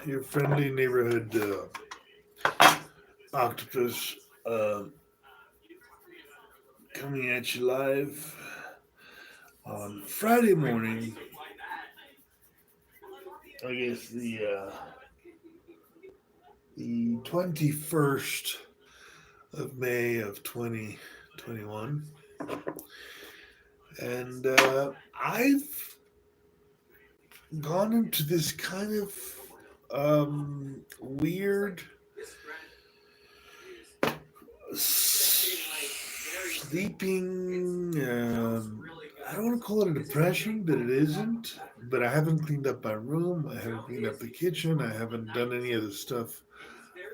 your friendly neighborhood octopus uh, coming at you live on Friday morning. I guess the 21st of May of 2021, and I've gone into this kind of weird sleeping. I don't want to call it a depression, but it isn't. But I haven't cleaned up my room. I haven't cleaned up the kitchen. I haven't done any of the stuff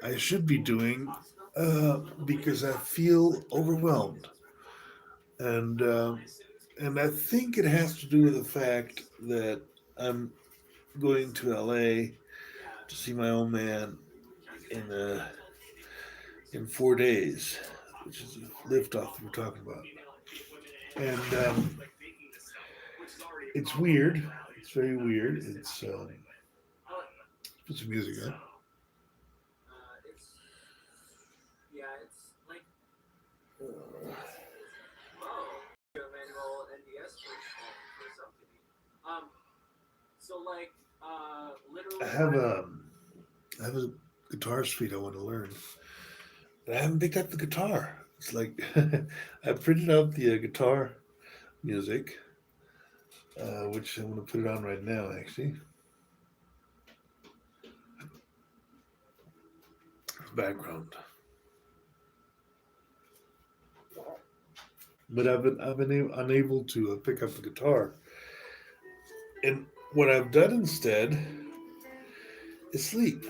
I should be doing because I feel overwhelmed, and and I think it has to do with the fact that I'm going to LA to see my old man in in 4 days, which is a liftoff that we're talking about. And it's weird. It's very weird. It's put some music on. I have a I have a guitar suite I want to learn. But I haven't picked up the guitar. It's like I printed out the guitar music, which I'm going to put it on right now. Actually, background. But I've been unable to pick up the guitar. And what I've done instead is sleep.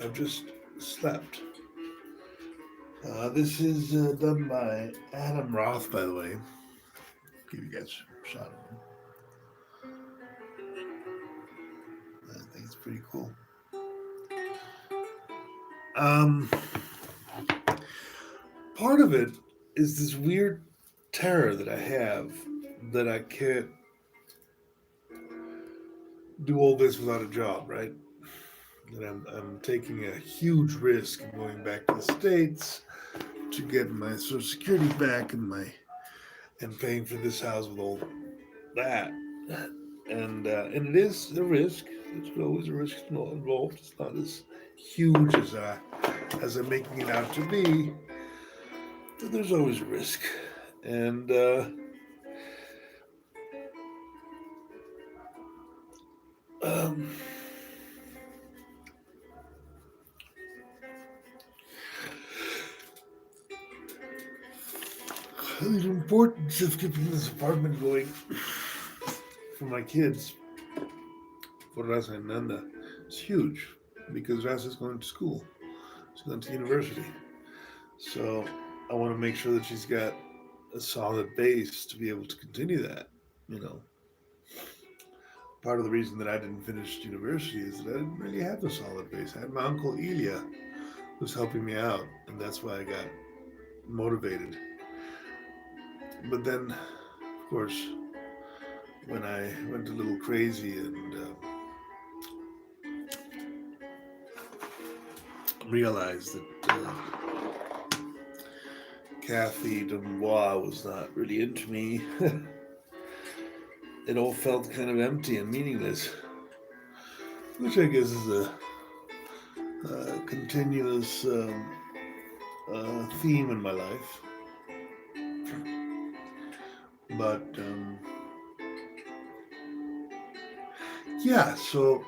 I've just slept. This is done by Adam Roth, by the way. Give you guys a shot of him. I think it's pretty cool. Um, Part of it is this weird terror that I have that I can't do all this without a job, right? That I'm taking a huge risk in going back to the States to get my Social Security back and paying for this house with all that. And it is a risk. There's always a risk involved. It's not as huge as I'm making it out to be, but there's always a risk. And um, the importance of keeping this apartment going for my kids, for Rasa and Nanda, is huge because Rasa is going to school. She's going to university. So I want to make sure that she's got a solid base to be able to continue that. You know, part of the reason that I didn't finish university is that I didn't really have a solid base. I had my uncle Ilya who's helping me out, and that's why I got motivated. But then, of course, when I went a little crazy and realized that Kathy Dubois was not really into me, it all felt kind of empty and meaningless, which I guess is a continuous theme in my life. But yeah, so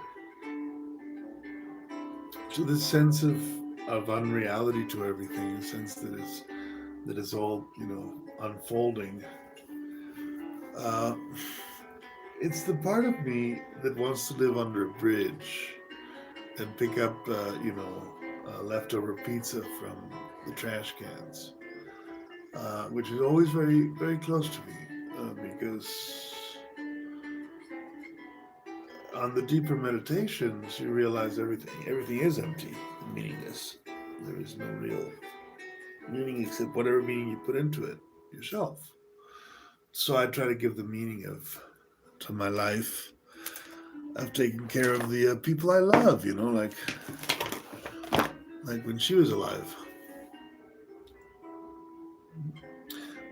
this sense of unreality to everything, a sense that is all unfolding. Uh, it's the part of me that wants to live under a bridge and pick up leftover pizza from the trash cans, which is always very very close to me because on the deeper meditations you realize everything is empty and meaningless. There is no real meaning except whatever meaning you put into it yourself. So I try to give the meaning of to my life I've taken care of the people I love, like when she was alive.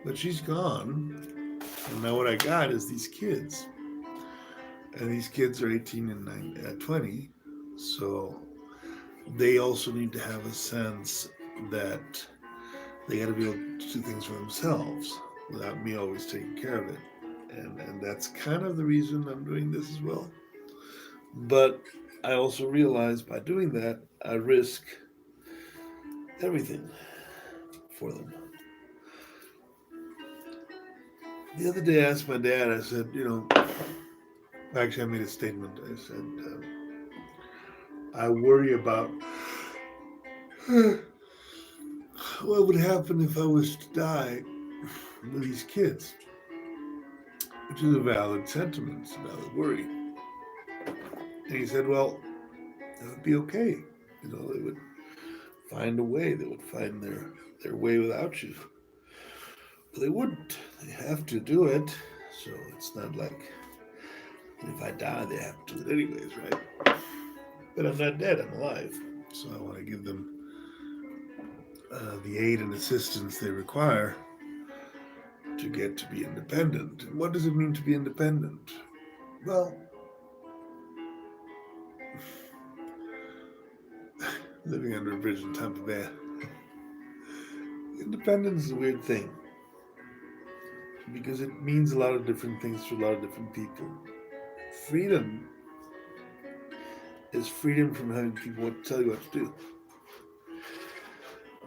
But she's gone, and now what I got is these kids, and these kids are 18 and 20, so they also need to have a sense that they got to be able to do things for themselves without me always taking care of it, and that's kind of the reason I'm doing this as well. But I also realize by doing that, I risk everything for them. The other day, I asked my dad. I said, actually, I made a statement. I said, I worry about what would happen if I was to die with these kids, which is a valid sentiment, it's a valid worry. And he said, well, it would be okay. They would find a way. They would find their way without you. But they wouldn't. They have to do it. So it's not like if I die, they have to do it anyways, right? But I'm not dead. I'm alive. So I want to give them the aid and assistance they require to get to be independent. And what does it mean to be independent? Well, living under a bridge in Tampa Bay, independence is a weird thing because it means a lot of different things to a lot of different people. Freedom is freedom from having people tell you what to do.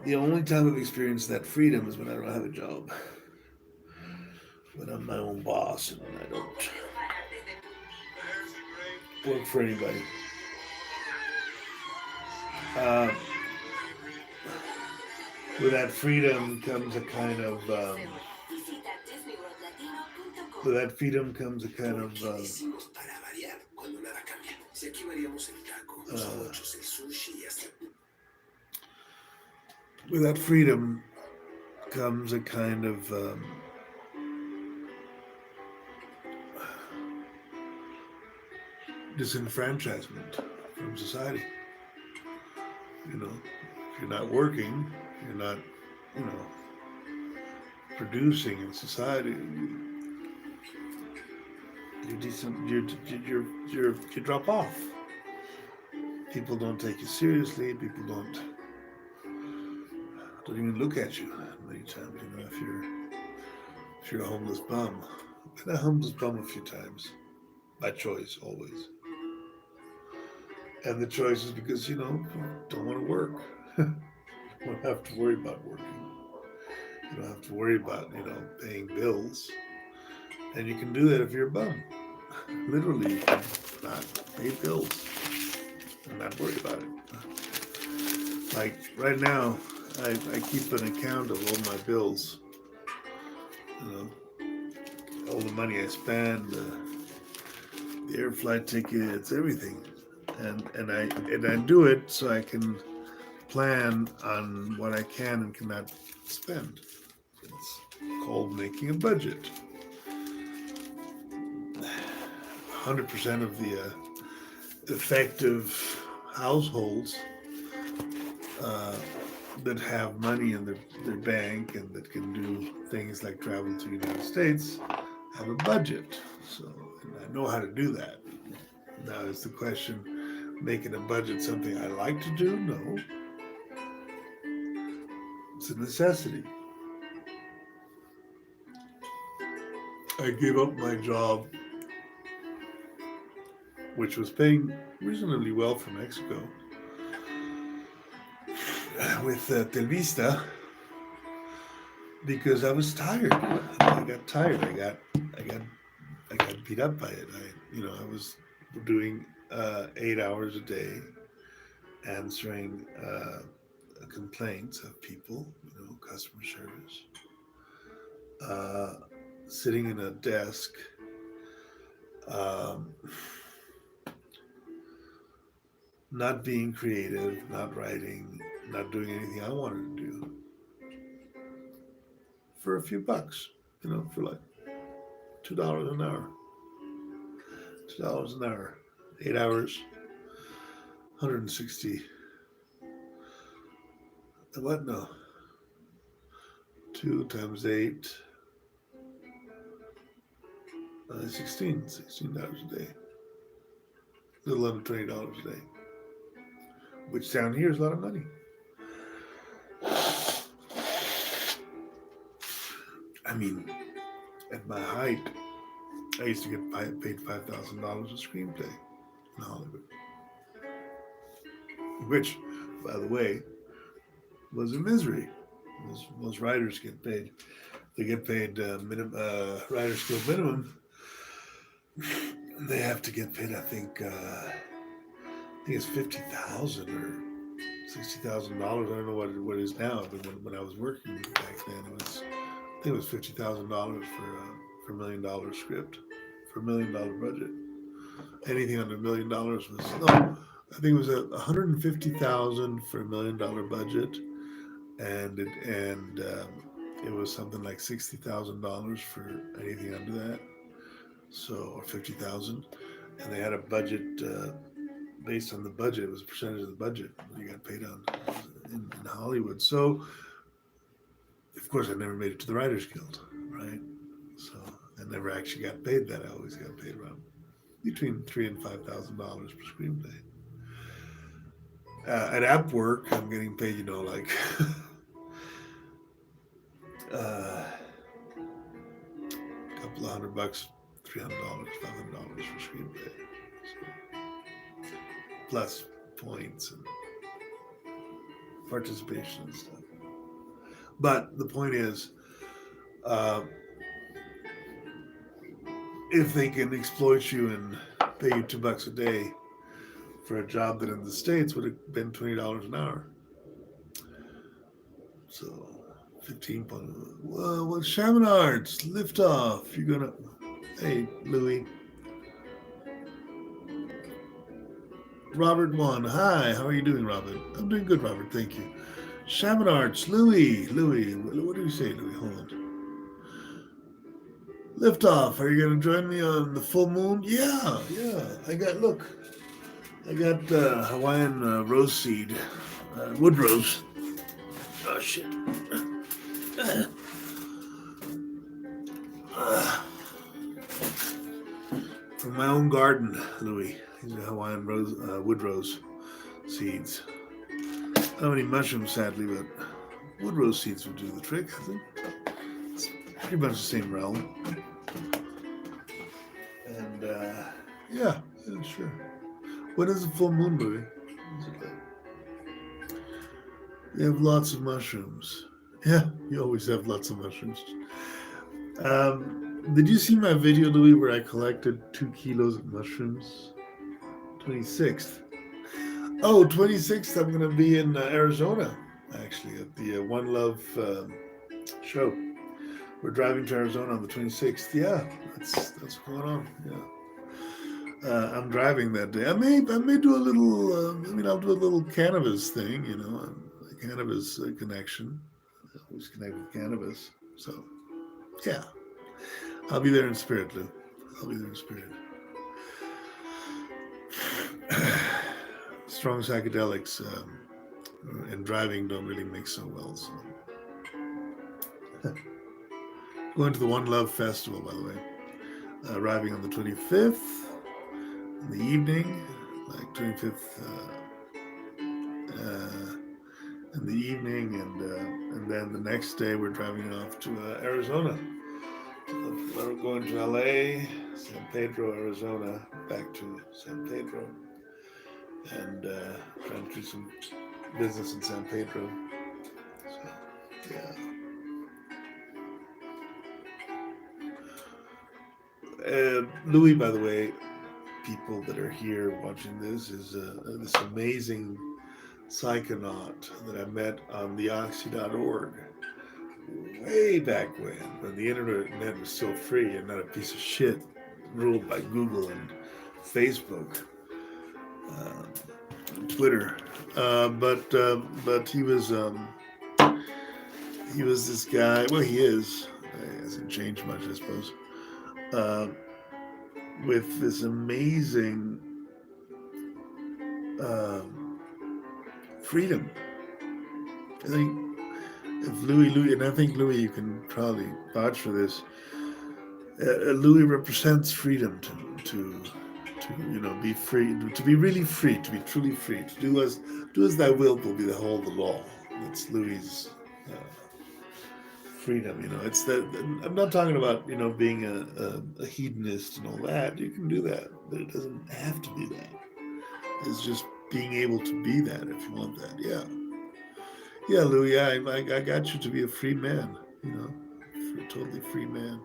The only time I've experienced that freedom is when I don't have a job, when I'm my own boss and I don't work for anybody. Uh, with that freedom comes a kind of with that freedom comes a kind of uh, with that freedom comes a kind of disenfranchisement from society. If you're not working, you're not, you know, producing in society. You decent, you drop off. People don't take you seriously. People don't even look at you many times. If you're a homeless bum. I've been a homeless bum a few times by choice, always. And the choice is because you don't want to work. You don't have to worry about working. You don't have to worry about paying bills, and you can do that if you're a bum. Literally, you can not pay bills and not worry about it. Like right now, I keep an account of all my bills. You all the money I spend, the air flight tickets, everything, and I do it so I can plan on what I can and cannot spend. It's called making a budget. 100% of the effective households uh, that have money in their bank and that can do things like travel to the United States have a budget. So and I know how to do that. Now is the question, making a budget something I like to do? No. It's a necessity. I gave up my job, which was paying reasonably well for Mexico, with Telvista because I was tired. I got tired. I got I got beat up by it. I was doing 8 hours a day answering complaints of people, customer service, uh, sitting in a desk, um, not being creative, not writing, not doing anything I wanted to do for a few bucks, for like $2 an hour. $2 an hour. 8 hours, 160. What? No. 2 times 8, 16 dollars a day. A little under $20 a day, which down here is a lot of money. I mean, at my height, I used to get paid $5,000 a screenplay in Hollywood, which, by the way, was a misery. Most writers get paid. They get paid writers guild minimum. They have to get paid. I think it's 50,000 or $60,000. I don't know what it is now, but when I was working back then, I think it was $50,000 for $1 million script, for $1 million budget. Anything under $1 million was no. I think it was 150,000 for $1 million budget, and it was something like $60,000 for anything under that. So or 50,000, and they had a budget based on the budget. It was a percentage of the budget you got paid on in Hollywood. So of course I never made it to the Writers Guild, right? So I never actually got paid that. I always got paid around between $3,000 and $5,000 per screenplay. At app work, I'm getting paid, like a couple of $100, $300, $500 for screenplay, so, plus points and participation and stuff. But the point is, if they can exploit you and pay you $2 a day for a job that in the States would have been $20 an hour. So 15 point. Well, Shaman Arts, Liftoff. You're gonna. Hey, Louie. Robert One. Hi, how are you doing, Robert? I'm doing good, Robert. Thank you. Shaman Arts, Louie. What do you say, Louie? Hold on. Liftoff. Are you gonna join me on the full moon? Yeah. I got Hawaiian rose seed, wood rose. Oh shit. From my own garden, Louis. These are Hawaiian wood rose seeds. I don't have any mushrooms, sadly, but wood rose seeds would do the trick, I think. It's pretty much the same realm. And yeah, sure. When is the full moon, Louis? You have lots of mushrooms. Yeah, you always have lots of mushrooms. Did you see my video, Louis, where I collected 2 kilos of mushrooms? 26th. Oh, 26th, I'm going to be in Arizona, actually, at the One Love show. We're driving to Arizona on the 26th. Yeah, that's what's going on. Yeah. I'm driving that day. I may do a little. I'll do a little cannabis thing. A cannabis connection. I always connect with cannabis. So, yeah, I'll be there in spirit, Lou. I'll be there in spirit. Strong psychedelics and driving don't really mix so well. So, going to the One Love Festival, by the way. Arriving on the 25th in the evening, like 25th in the evening, and then the next day we're driving off to Arizona. We're going to LA, San Pedro, Arizona, back to San Pedro, and trying to do some business in San Pedro. So, yeah. Louis, by the way, people that are here watching this is this amazing psychonaut that I met on theoxy.org way back when the internet was still free and not a piece of shit ruled by Google and Facebook, Twitter. But he was this guy. Well, he is. It hasn't changed much, I suppose. With this amazing freedom. I think if Louis, and I think Louis, you can probably vouch for this. Louis represents freedom to be free, to be really free, to be truly free, to do as thy will be the whole of the law. That's Louis's uh, freedom. It's that. I'm not talking about being a hedonist and all that. You can do that, but it doesn't have to be that. It's just being able to be that if you want that. Yeah, yeah, Louis. I got you to be a free man. A totally free man.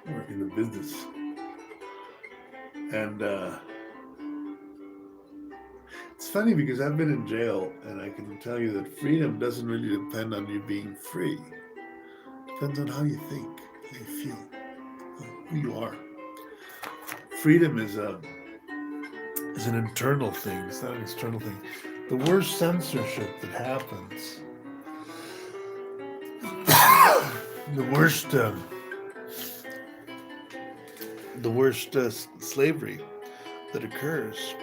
Working the business. And it's funny because I've been in jail and I can tell you that freedom doesn't really depend on you being free. It depends on how you think, how you feel, who you are. Freedom is an internal thing. It's not an external thing. The worst censorship that happens, the worst slavery that occurs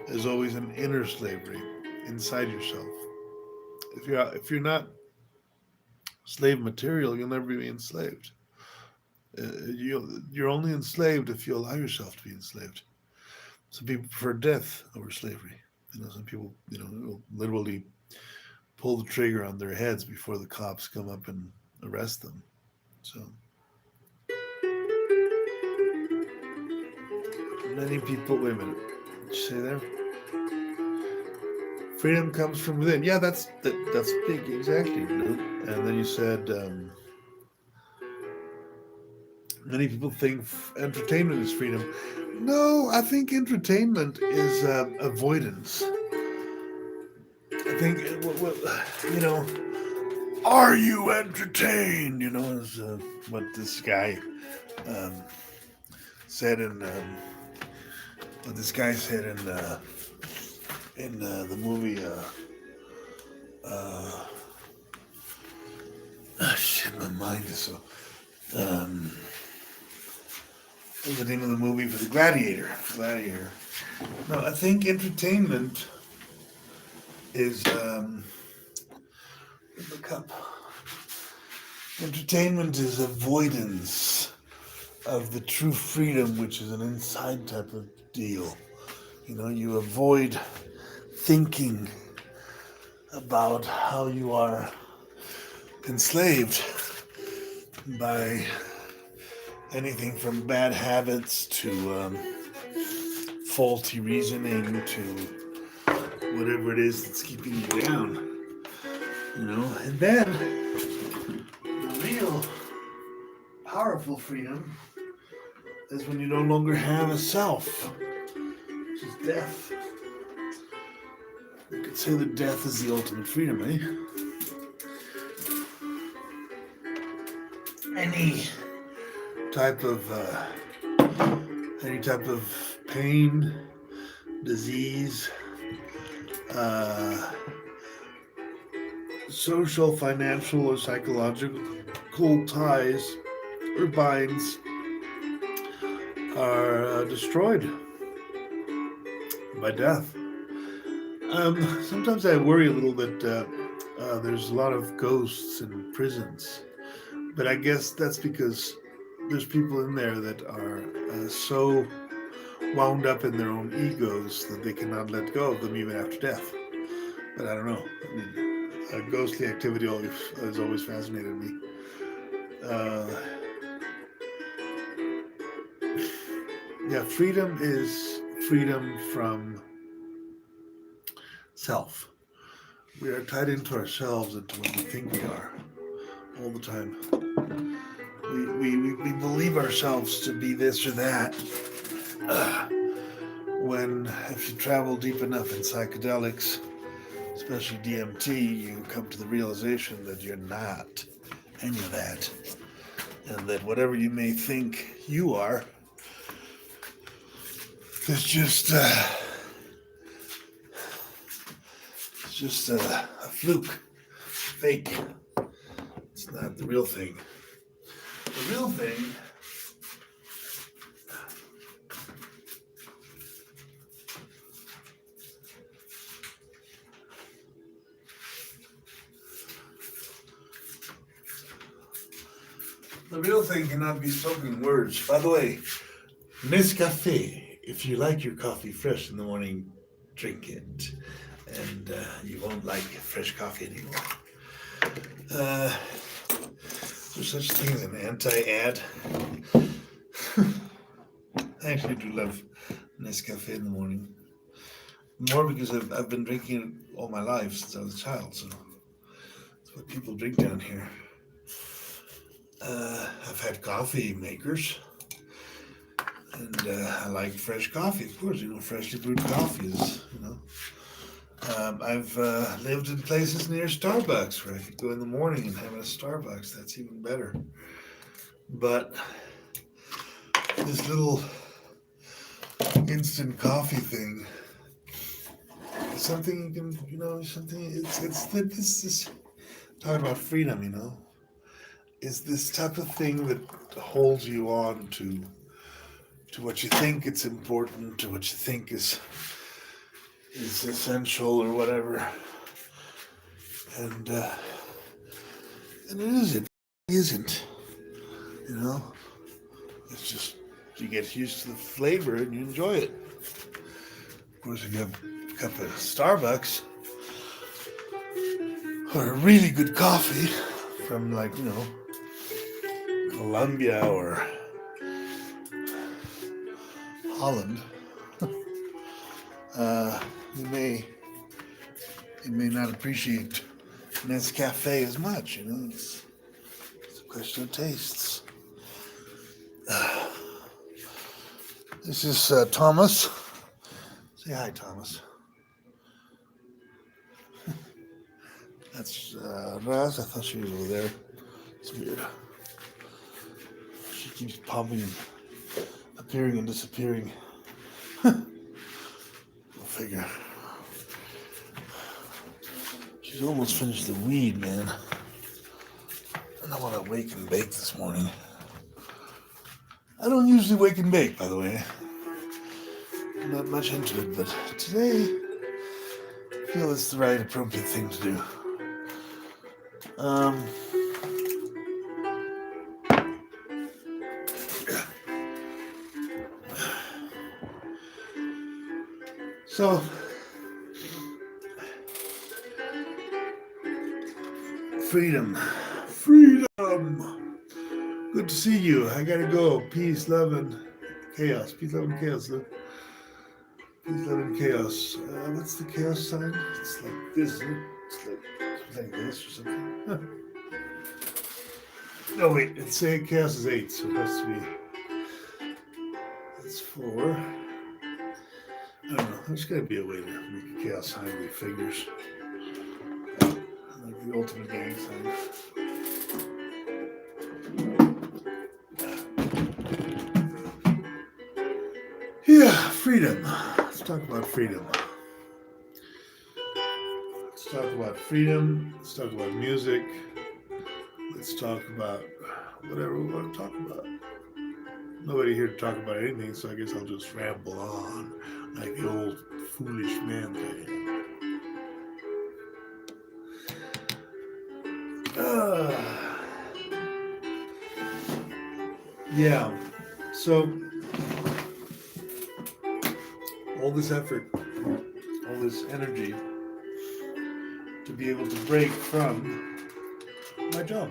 is always an inner slavery inside yourself. If you're not slave material, you'll never be enslaved. You're only enslaved if you allow yourself to be enslaved. Some people prefer death over slavery. Some people, will literally pull the trigger on their heads before the cops come up and arrest them. So many people. Wait a minute. What you say there? Freedom comes from within. Yeah, that's big. Exactly. And then you said. Many people think entertainment is freedom. No, I think entertainment is avoidance. I think, are you entertained? Is what this guy um, said in the movie. Shit, my mind is so. What's the name of the movie for the Gladiator? No, I think entertainment is the cup. Entertainment is avoidance of the true freedom, which is an inside type of deal. You avoid thinking about how you are enslaved by anything from bad habits to faulty reasoning to whatever it is that's keeping you down. And then the real powerful freedom is when you no longer have a self, which is death. You could say that death is the ultimate freedom, eh? Any type of pain, disease, social, financial, or psychological ties or binds are destroyed by death. Sometimes I worry a little bit. There's a lot of ghosts in prisons, but I guess that's because there's people in there that are so wound up in their own egos that they cannot let go of them even after death. But I don't know. Ghostly activity has always fascinated me. Freedom is freedom from self. We are tied into ourselves, into what we think we are, all the time. We believe ourselves to be this or that. When, if you travel deep enough in psychedelics, especially DMT, you come to the realization that you're not any of that. And that whatever you may think you are is just a fluke, fake. It's not the real thing. The real thing The real thing cannot be spoken in words. By the way, Nescafe. If you like your coffee fresh in the morning, drink it, and you won't like fresh coffee anymore. Uh, there's such thing as an anti-ad. I actually do love Nescafe in the morning. More because I've been drinking it all my life since I was a child, so it's what people drink down here. I've had coffee makers, and I like fresh coffee, of course. Freshly brewed coffee is. I've lived in places near Starbucks where I could go in the morning and have a Starbucks. That's even better. But this little instant coffee thing is something you can, something. It's this talking about freedom. Is this type of thing that holds you on to what you think it's important, to what you think is essential or whatever, and it isn't. It's just you get used to the flavor and you enjoy it. Of course, if you have a cup of Starbucks or a really good coffee from Colombia or Holland, you may not appreciate Nescafe as much. It's a question of tastes. This is Thomas. Say hi, Thomas. That's Raz. I thought she was over there. It's weird. She keeps popping and appearing and disappearing. Go figure. She's almost finished the weed, man. And I want to wake and bake this morning. I don't usually wake and bake, by the way. I'm not much into it, but today I feel it's the right appropriate thing to do. So, freedom. Good to see you. I gotta go. Peace, love, and chaos. Peace, love, and chaos. Peace, love, and chaos. What's the chaos sign? It's like this, isn't it? It's like this or something. No, wait. It's saying chaos is 8, so it has to be. That's 4. I don't know. There's got to be a way to make a chaos sign with figures. Like the ultimate gang sign. Yeah, freedom. Let's talk about freedom. Let's talk about freedom. Let's talk about music. Let's talk about whatever we want to talk about. Nobody here to talk about anything, so I guess I'll just ramble on like the old foolish man that I am. Yeah. So all this effort, all this energy to be able to break from my job.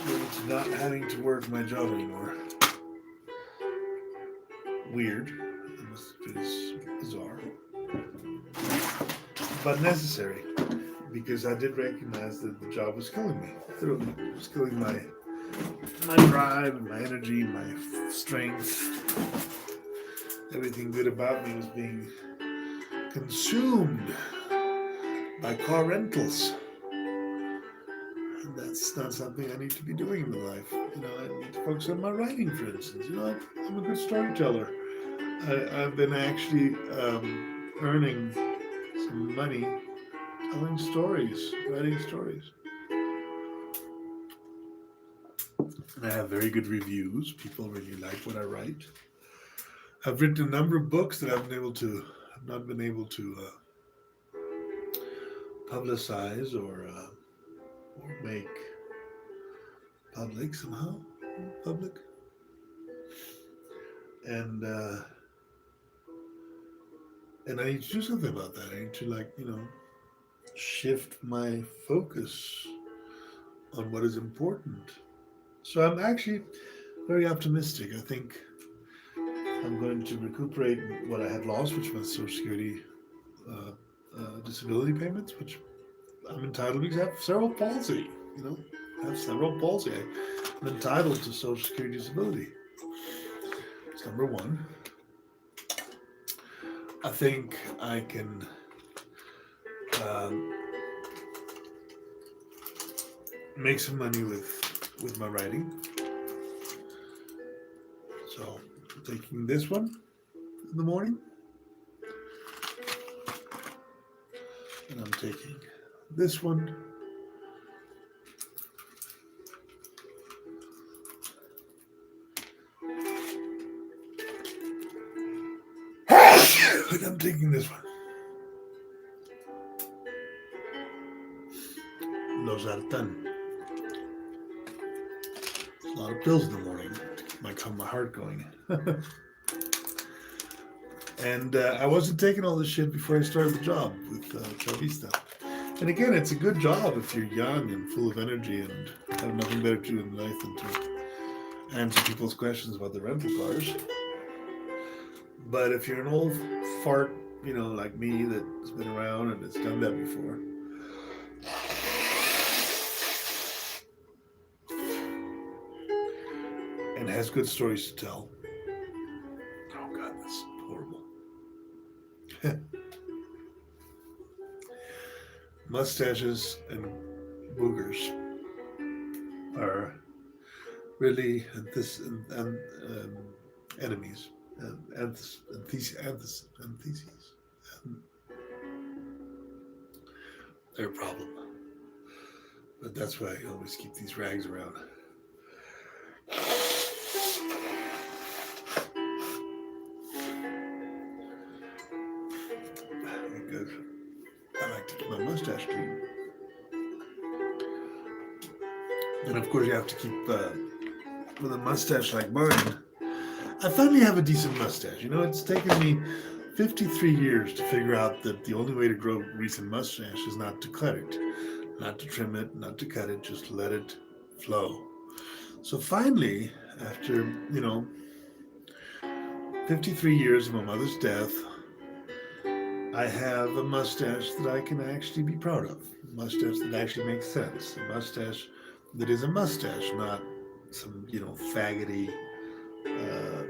To not having to work my job anymore. Weird. It is bizarre. But necessary. Because I did recognize that the job was killing me. It was killing my drive, my energy, my strength. Everything good about me was being consumed by car rentals. And that's not something I need to be doing in my life. I need to focus on my writing, for instance. I'm a good storyteller. I've been actually earning some money telling stories, writing stories. And I have very good reviews. People really like what I write. I've written a number of books that I've not been able to publicize or make public somehow, public, and and I need to do something about that. I need to shift my focus on what is important. So I'm actually very optimistic. I think I'm going to recuperate what I had lost, which was Social Security uh, disability payments, which I'm entitled because I have cerebral palsy. You know, I have cerebral palsy. I'm entitled to Social Security disability. It's number one. I think I can um, make some money with my writing. So I'm taking this one in the morning, and I'm taking this one. And I'm taking this one. Losartan. A lot of pills in the morning to keep my heart going. And I wasn't taking all this shit before I started the job with Chavista. And again, it's a good job if you're young and full of energy and have nothing better to do in life than to answer people's questions about the rental cars. But if you're an old fart, like me that's been around and has done that before, and has good stories to tell. Oh God, that's horrible. Mustaches and boogers are really enemies, antitheses. They're a problem. But that's why I always keep these rags around. Because I like to keep my mustache clean. And of course, you have to keep with a mustache like mine. I finally have a decent mustache. It's taken me 53 years to figure out that the only way to grow a recent mustache is not to cut it, not to trim it, not to cut it, just let it flow. So finally, after 53 years of my mother's death, I have a mustache that I can actually be proud of. A mustache that actually makes sense. A mustache that is a mustache, not some, faggoty, uh,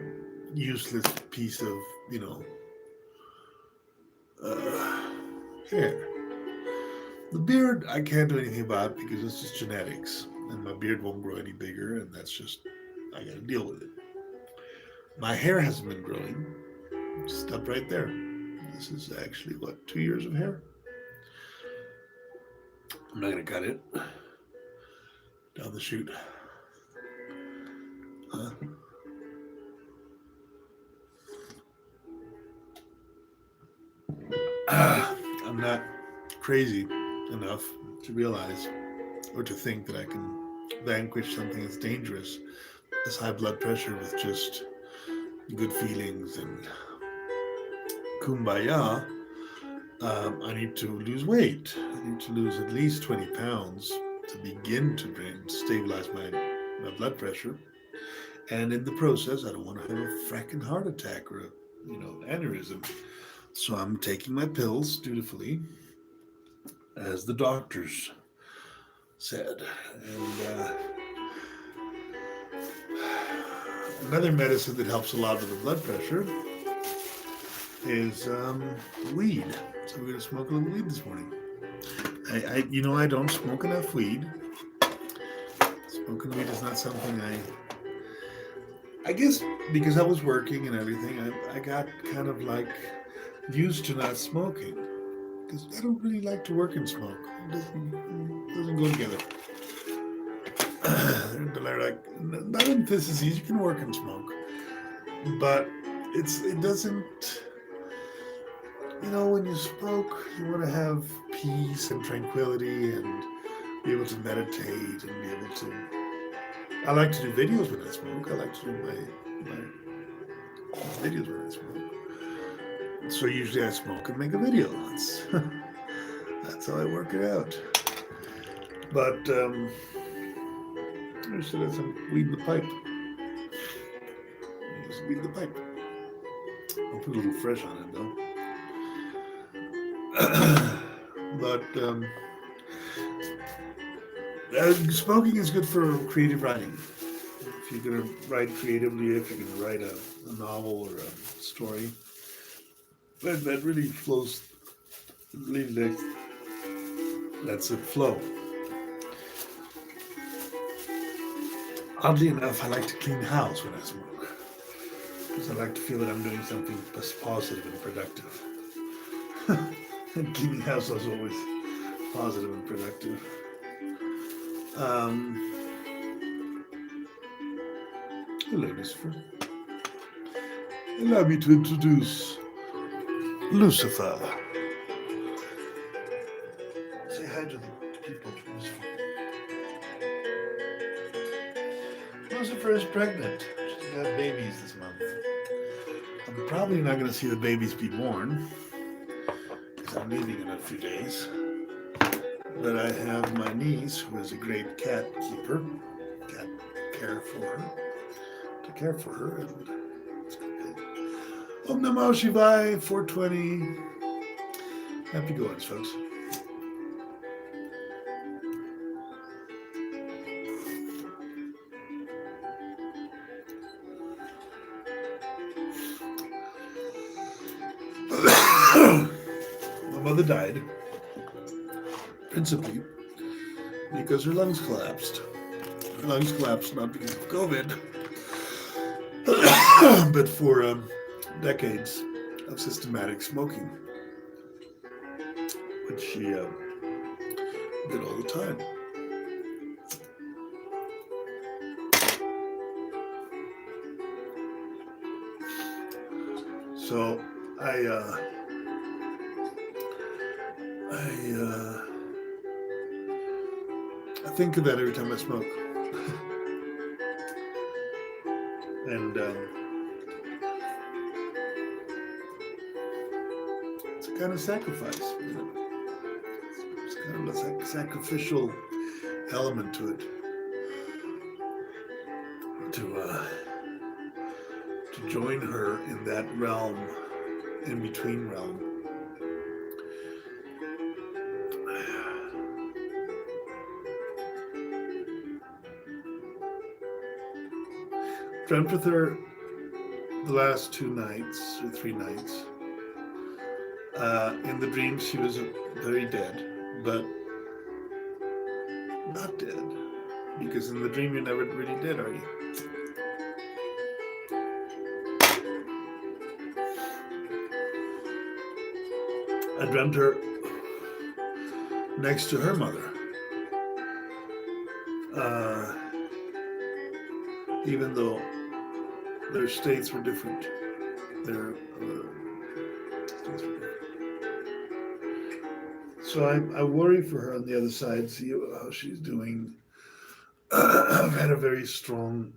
useless piece of, uh, hair. The beard, I can't do anything about because it's just genetics. And my beard won't grow any bigger, and that's just, I gotta deal with it. My hair hasn't been growing. Just up right there. This is actually, 2 years of hair? I'm not gonna cut it. Down the chute. I'm not crazy enough to realize or to think that I can vanquish something as dangerous as high blood pressure with just good feelings and kumbaya. I need to lose weight. I need to lose at least 20 pounds to begin to stabilize my blood pressure. And in the process, I don't want to have a fracking heart attack or aneurysm. So I'm taking my pills dutifully, as the doctors said. And another medicine that helps a lot with the blood pressure is weed. So we're gonna smoke a little weed this morning. I don't smoke enough weed. Smoking weed is not something I guess because I was working and everything, I got kind of like used to not smoking. Because I don't really like to work and smoke. It doesn't go together. They're like, not antitheses, you can work and smoke. But it doesn't, when you smoke, you want to have peace and tranquility and be able to meditate and be able to I like to do videos when I smoke. I like to do my videos when I smoke. So usually I smoke and make a video. That's how I work it out. But I should have some weed in the pipe. Use weed in the pipe. I'll put a little fresh on it though. But smoking is good for creative writing. If you're going to write creatively, if you're going to write a novel or a story, that really flows, really lets it flow. Oddly enough, I like to clean the house when I smoke because I like to feel that I'm doing something positive and productive. And cleaning the house is always positive and productive. Hello, Lucifer. Allow me to introduce Lucifer. Say hi to the people, Lucifer. Lucifer is pregnant. She's got babies this month. I'm probably not going to see the babies be born because I'm leaving in a few days. But I have my niece, who is a great cat keeper, cat care for her, to care for her. And it's good. Om Namo Shivaya 420. Happy goings, folks. My mother died principally because her lungs collapsed. Her lungs collapsed not because of COVID, but for decades of systematic smoking, which she did all the time. So I think of that every time I smoke. And it's a kind of sacrifice. You know? It's kind of a sacrificial element to it. To join her in that realm, in between realm. Dreamt with her the last 2 nights or 3 nights. In the dream, she was very dead, but not dead, because in the dream you're never really dead, are you? I dreamt her next to her mother. Even though their states were different. Their states were different. So I worry for her on the other side, see how she's doing. I've had a very strong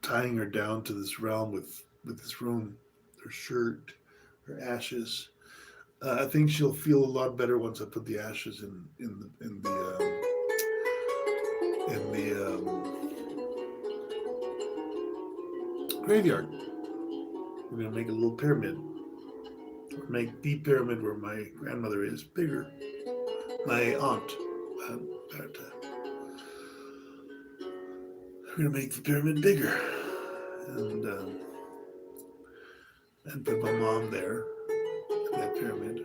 tying her down to this realm with this room, her shirt, her ashes. I think she'll feel a lot better once I put the ashes in the graveyard. We're gonna make a little pyramid. Make the pyramid where my grandmother is bigger. My aunt. We're gonna make the pyramid bigger, and put my mom there in that pyramid.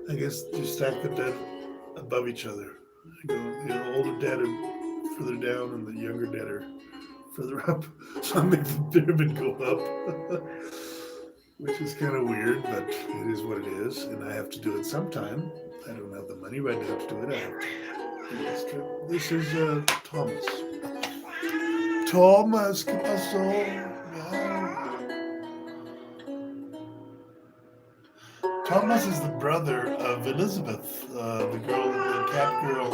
I guess just stack the dead above each other. The older dead are further down, and the younger dead are further up. So I make the pyramid go up, which is kind of weird, but it is what it is, and I have to do it sometime. I don't have the money right now to do it. I have to do this trip. This is Thomas. Thomas, ¿qué pasó? Thomas is the brother of Elizabeth, the cat girl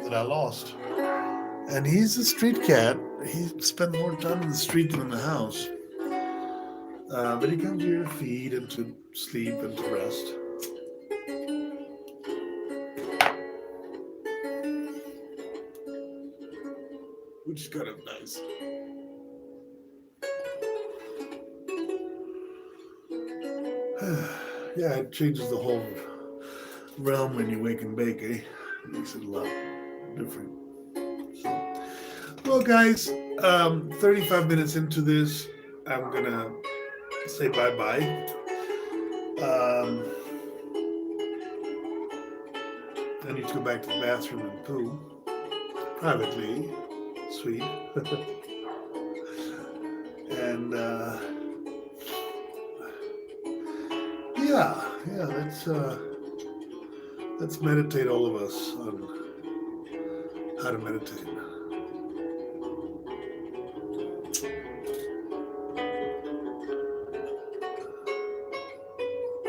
that I lost And he's a street cat. He spends more time in the street than in the house. But he comes here to feed and to sleep and to rest. Which is kind of nice. Yeah, it changes the whole realm when you wake and bake, eh? It makes it a lot different. So, well, guys, 35 minutes into this, I'm gonna say bye bye. I need to go back to the bathroom and poo privately. Sweet. And yeah, let's meditate, all of us, on how to meditate.